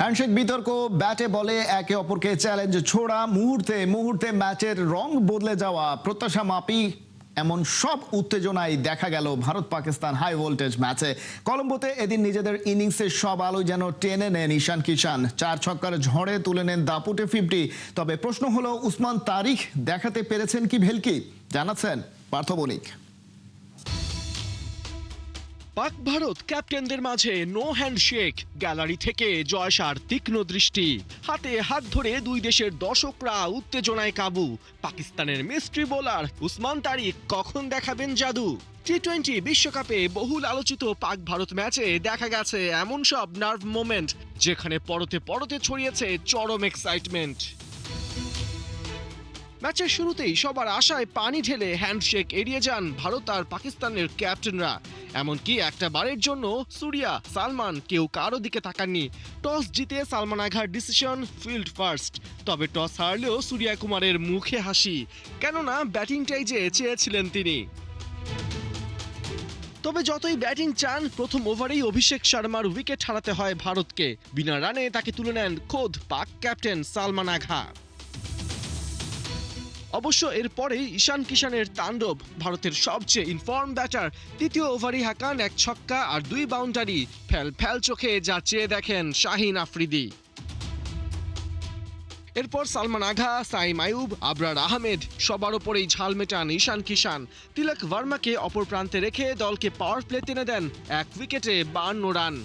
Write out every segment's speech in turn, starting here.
Handshake বিতর্ক, ব্যাটে বলে একে অপরকে চ্যালেঞ্জ ছোড়া, মুহূর্তে মুহূর্তে ম্যাচের রং বদলে যাওয়া, প্রত্যাশা মাপি এমন সব উত্তেজনাই দেখা গেল ভারত পাকিস্তান হাই ভোল্টেজ ম্যাচে। কলম্বোতে এদিন নিজেদের ইনিংসের সব আলো যেন টেনে নেন ঈশান কিষান। 4 ছক্কার ঝড়ে তুলে নেন দাপুটে 50। তবে প্রশ্ন হলো, উসমান তারিক দেখাতে পেরেছেন কি ভেলকি? জানাচ্ছেন পার্থ বণিক। পাক ভারত ক্যাপ্টেনদের মাঝে নো হ্যান্ডশেক, গ্যালারি থেকে জয়সার তীক্ষ্ণ দৃষ্টি, হাতে হাত ধরে দুই দেশের দর্শকরা উত্তেজনায় কাবু। পাকিস্তানের মিস্ট্রি বোলার উসমান তারিক কখন দেখাবেন জাদু? টি-20 বিশ্বকাপে বহুল আলোচিত পাক ভারত ম্যাচে দেখা গেছে এমন সব নার্ভ মোমেন্ট যেখানে পরতে পরতে ছড়িয়েছে চরম এক্সাইটমেন্ট। ম্যাচের শুরুতেই সবার আশায় পানি ঢেলে হ্যান্ডশেক এড়িয়ে যান ভারত আর পাকিস্তানের ক্যাপ্টেনরা। এমনকি একটা বারের জন্য সুরিয়া, সালমান কেউ কারো দিকে তাকাননি। টস জিতে সালমান আঘার ডিসিশন ফিল্ড ফার্স্ট। তবে টস হারলেও সুরিয়া কুমারের মুখে হাসি, কেননা ব্যাটিংটাই যে চেয়েছিলেন তিনি। তবে যতই ব্যাটিং চান, প্রথম ওভারেই অভিষেক শর্মার উইকেট হারাতে হয় ভারতকে। বিনা রানে তাকে তুলে নেন খোদ পাক ক্যাপ্টেন সালমান আঘা। অবশ্য এরপরেই ঈশান কিষানের তাণ্ডব। ভারতের সবচেয়ে ইনফর্ম ব্যাটার তৃতীয় ওভারই হাঁকান 1 ছক্কা আর 2 বাউন্ডারি। ফ্যাল চোখে যা চেয়ে দেখেন শাহিন আফ্রিদি। এরপর সালমান আঘা, সাইম আয়ুব, আবরার আহমেদ সবার ওপরেই ঝাল মেটান ঈশান কিষান। তিলক ভার্মাকে অপর প্রান্তে রেখে দলকে পাওয়ার প্লে টেনে দেন 1 উইকেটে 52 রান।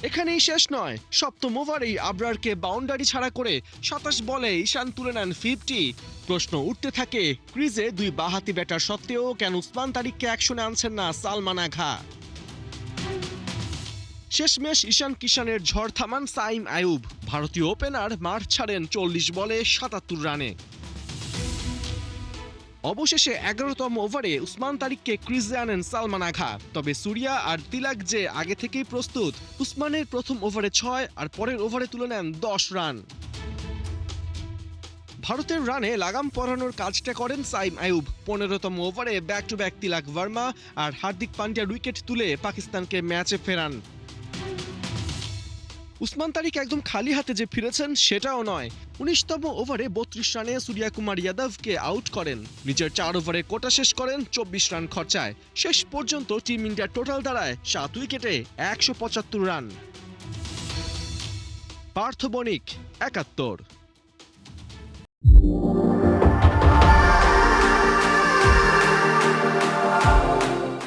এখানেই শেষ নয়, সপ্তম ওভারেই আবরারকে বাউন্ডারি ছাড়া করে 27 বলে ঈশান তুলে নেন 50। প্রশ্ন উঠতে থাকে, ক্রিজে 2 বাঁহাতি ব্যাটার সত্ত্বেও কেন উসমান তারিককে অ্যাকশনে আনছেন না সালমান আঘা? শেষমেশ ঈশান কিষানের ঝড় থামান সাইম আয়ুব। ভারতীয় ওপেনার মাঠ ছাড়েন 40 বলে 77 রানে। অবশেষে 11তম ওভারে উসমান তারিককে ক্রিজে আনেন সালমান আঘা। তবে সুরিয়া আর তিলক যে আগে থেকেই প্রস্তুত। উসমানের প্রথম ওভারে 6 আর পরের ওভারে তুলে নেন 10 রান। ভারতের রানে লাগাম পরানোর কাজটা করেন সাইম আয়ুব। 15তম ওভারে back to back Tilak Varma আর হার্দিক পান্ডিয়ার উইকেট তুলে পাকিস্তানকে ম্যাচে ফেরান। উসমান তারিক একদম খালি হাতে যে ফিরেছেন সেটাও নয়। 19তম ওভারে 32 রানে সূর্য কুমার যাদবকে আউট করেন। নিজের 4 ওভারে কোটা শেষ করেন 24 রান খরচায়। শেষ পর্যন্ত টিম ইন্ডিয়ার টোটাল দাঁড়ায় 7 উইকেটে 175 রান। পার্থ বণিক, 71।